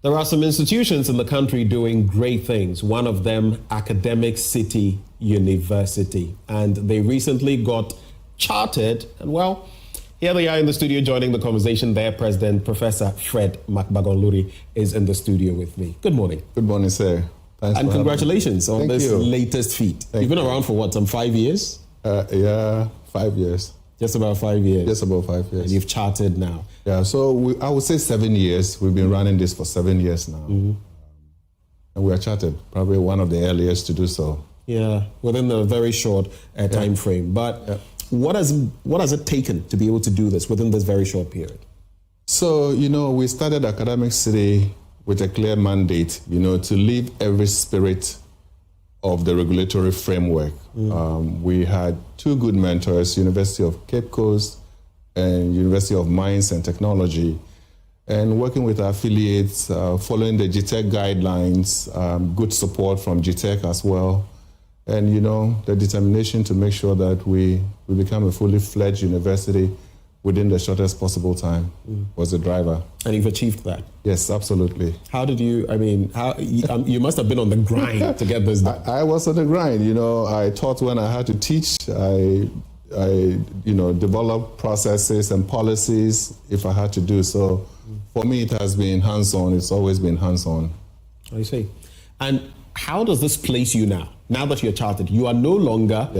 There are some institutions in the country doing great things. One of them, Academic City University. And they recently got chartered. And well, here they are in the studio joining the conversation. Their president, Professor Fred Makbagon-Luri, is in the studio with me. Good morning. Good morning, sir. Thanks and congratulations on this latest feat. You've been around for what, some 5 years? Yeah, 5 years. Just about 5 years. Just about 5 years. And you've chartered now. Yeah, so I would say 7 years. We've been running this for 7 years now. Mm-hmm. And we are chartered, probably one of the earliest to do so. Yeah, within a very short time frame. But what has it taken to be able to do this within this very short period? So, we started Academic City with a clear mandate, to leave every spirit of the regulatory framework. We had two good mentors, University of Cape Coast and University of Mines and Technology, and working with our affiliates, following the GTEC guidelines, good support from GTEC as well, and the determination to make sure that we become a fully fledged university within the shortest possible time was the driver. And you've achieved that? Yes, absolutely. How did you, you must have been on the grind to get this done. I was on the grind, I taught when I had to teach. I developed processes and policies if I had to do so. For me, it has been hands-on. It's always been hands-on. I see. And how does this place you now? Now that you're chartered, you are no longer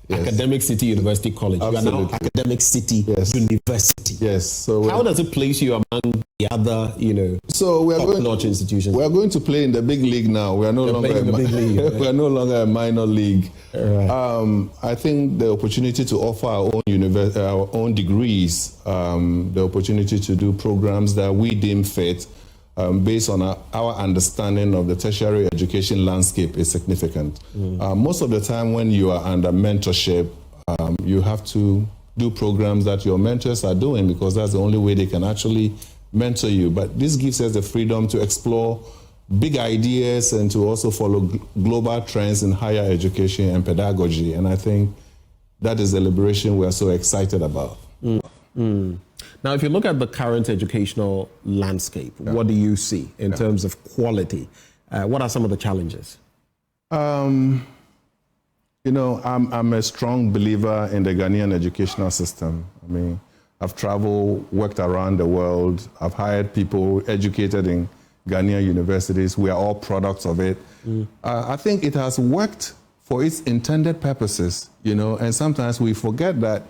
Academic City University College. Absolutely. You are now Academic City University. Yes. So how does it place you among the other, top-notch institutions? We are going to play in the big league now. We are no longer we are no longer a minor league. Right. I think the opportunity to offer our own degrees, the opportunity to do programs that we deem fit, based on our understanding of the tertiary education landscape is significant. Most of the time when you are under mentorship, you have to do programs that your mentors are doing because that's the only way they can actually mentor you. But this gives us the freedom to explore big ideas and to also follow global trends in higher education and pedagogy. And I think that is the liberation we are so excited about. Now, if you look at the current educational landscape, what do you see in terms of quality? What are some of the challenges? I'm a strong believer in the Ghanaian educational system. I mean, I've traveled, worked around the world. I've hired people educated in Ghanaian universities. We are all products of it. I think it has worked for its intended purposes, and sometimes we forget that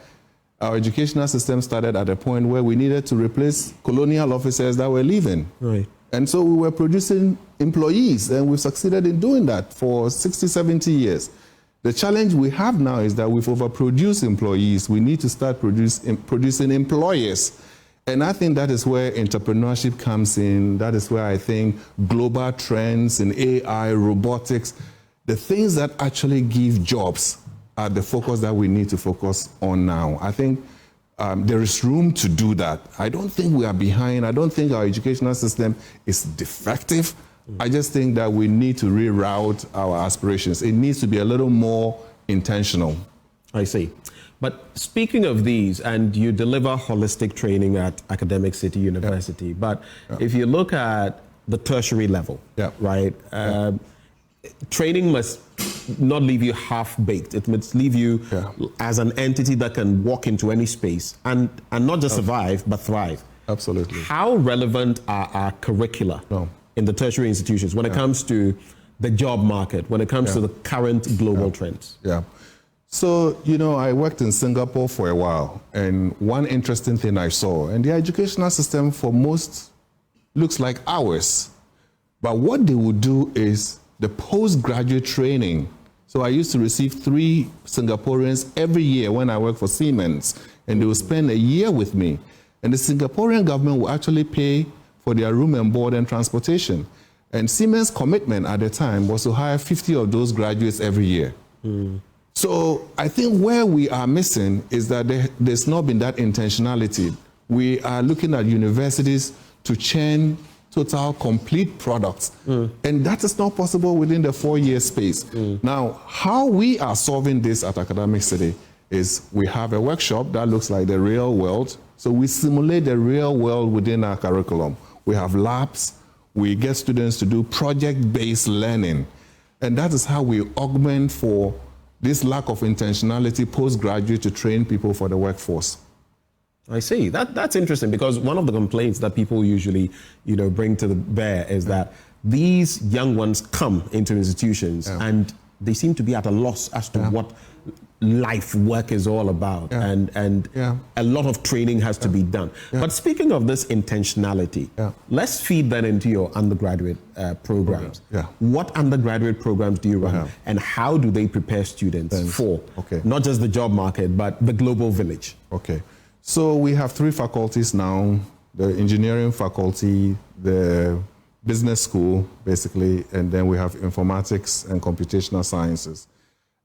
our educational system started at a point where we needed to replace colonial officers that were leaving. Right. And so we were producing employees, and we've succeeded in doing that for 60, 70 years. The challenge we have now is that we've overproduced employees. We need to start producing employers. And I think that is where entrepreneurship comes in. That is where I think global trends in AI, robotics, the things that actually give jobs are the focus that we need to focus on now. I think there is room to do that. I don't think we are behind. I don't think our educational system is defective. I just think that we need to reroute our aspirations. It needs to be a little more intentional. I see. But speaking of these, and you deliver holistic training at Academic City University, but if you look at the tertiary level, right, training must not leave you half-baked. It must leave you as an entity that can walk into any space and not just survive, but thrive. Absolutely. How relevant are our curricula in the tertiary institutions when it comes to the job market, when it comes to the current global trends? So, I worked in Singapore for a while, and one interesting thing I saw, and the educational system for most looks like ours, but what they would do is the postgraduate training. So I used to receive 3 Singaporeans every year when I worked for Siemens, and they would spend a year with me. And the Singaporean government will actually pay for their room and board and transportation. And Siemens' commitment at the time was to hire 50 of those graduates every year. So I think where we are missing is that there's not been that intentionality. We are looking at universities to churn total complete products. And that is not possible within the 4-year space. Now, how we are solving this at Academic City is we have a workshop that looks like the real world. So we simulate the real world within our curriculum. We have labs, We get students to do project-based learning. And that is how we augment for this lack of intentionality postgraduate to train people for the workforce. I see. That's interesting, because one of the complaints that people usually, bring to the bear is that these young ones come into institutions and they seem to be at a loss as to what life work is all about, and a lot of training has to be done. But speaking of this intentionality, let's feed that into your undergraduate programs. What undergraduate programs do you run, and how do they prepare students for not just the job market, but the global village? Okay, so we have 3 faculties now: the engineering faculty, the business school, basically, and then we have informatics and computational sciences.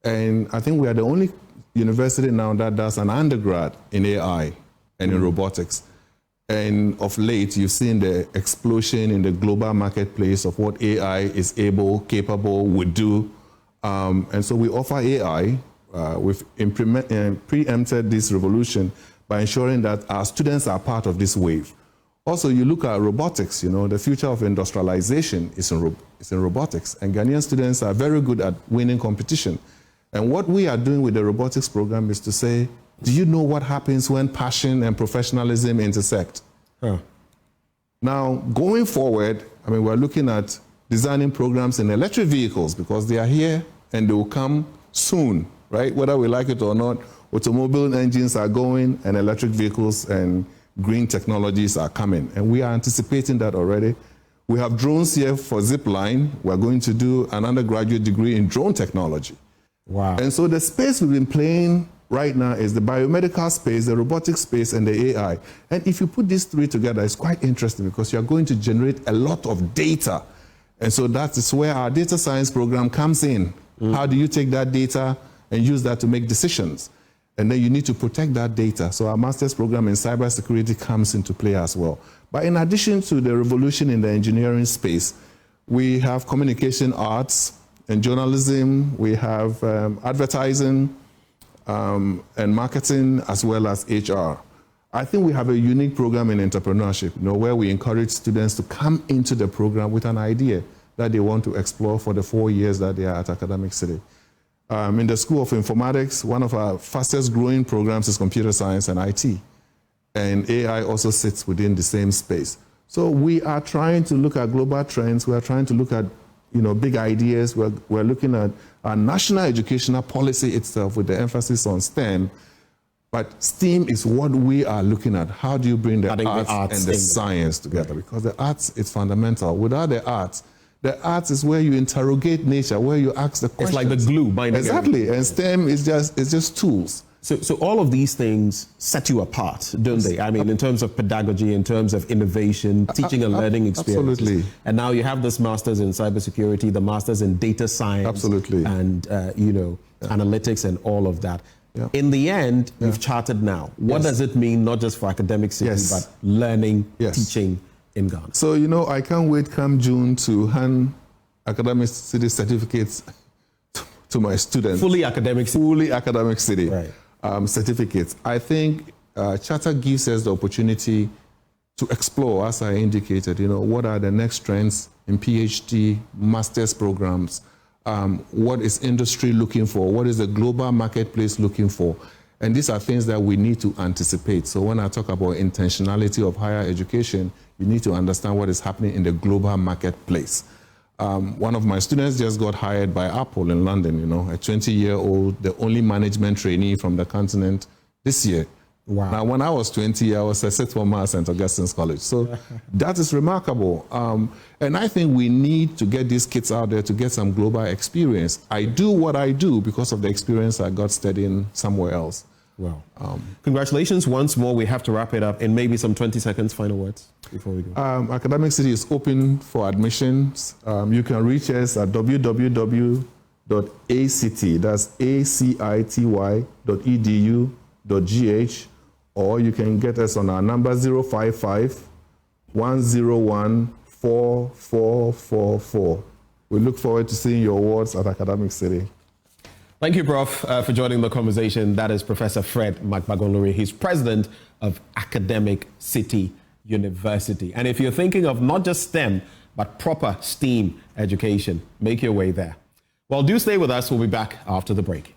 And I think we are the only university now that does an undergrad in AI and in robotics. And of late, you've seen the explosion in the global marketplace of what AI is capable, would do. And so we offer AI. We've preempted this revolution by ensuring that our students are part of this wave. Also, you look at robotics, the future of industrialization is in robotics. And Ghanaian students are very good at winning competition. And what we are doing with the robotics program is to say, do you know what happens when passion and professionalism intersect? Now, going forward, we're looking at designing programs in electric vehicles, because they are here and they will come soon, right? Whether we like it or not, automobile engines are going, and electric vehicles and green technologies are coming. And we are anticipating that already. We have drones here for Zipline. We're going to do an undergraduate degree in drone technology. Wow. And so the space we've been playing right now is the biomedical space, the robotic space, and the AI. And if you put these 3 together, it's quite interesting, because you're going to generate a lot of data. And so that is where our data science program comes in. How do you take that data and use that to make decisions? And then you need to protect that data. So our master's program in cybersecurity comes into play as well. But in addition to the revolution in the engineering space, we have communication arts and journalism, we have advertising and marketing, as well as HR. I think we have a unique program in entrepreneurship, where we encourage students to come into the program with an idea that they want to explore for the 4 years that they are at Academic City. In the School of Informatics, one of our fastest growing programs is computer science and IT. And AI also sits within the same space. So we are trying to look at global trends. We are trying to look at big ideas. We're looking at our national educational policy itself with the emphasis on STEM. But STEAM is what we are looking at. How do you bring the arts and the science together? Because the arts is fundamental. Without the arts is where you interrogate nature, where you ask the questions. It's like the glue binding. Exactly. And STEM is just tools. So all of these things set you apart, don't they? In terms of pedagogy, in terms of innovation, teaching and learning experiences. Absolutely. And now you have this master's in cybersecurity, the master's in data science. Absolutely. And, analytics and all of that. In the end, you've charted now. What does it mean, not just for Academic City, but learning, teaching in Ghana? So, I can't wait come June to hand Academic City certificates to my students. Fully Academic City. Fully Academic City. Right. Certificates. I think Charter gives us the opportunity to explore, as I indicated, what are the next trends in PhD, master's programs, what is industry looking for, what is the global marketplace looking for. And these are things that we need to anticipate. So when I talk about intentionality of higher education, you need to understand what is happening in the global marketplace. One of my students just got hired by Apple in London, a 20-year-old, the only management trainee from the continent this year. Wow. Now, when I was 20, I was a sixth former at St. Augustine's College. So that is remarkable. And I think we need to get these kids out there to get some global experience. I do what I do because of the experience I got studying somewhere else. Wow. Congratulations once more. We have to wrap it up in maybe some 20 seconds, final words before we go. Academic City is open for admissions. You can reach us at www.act, that's acity.edu.gh, or you can get us on our number 055-101-4444. We look forward to seeing your awards at Academic City. Thank you, Prof, for joining the conversation. That is Professor Fred Magbagonlori. He's president of Academic City University. And if you're thinking of not just STEM, but proper STEAM education. Make your way there. Well, do stay with us. We'll be back after the break.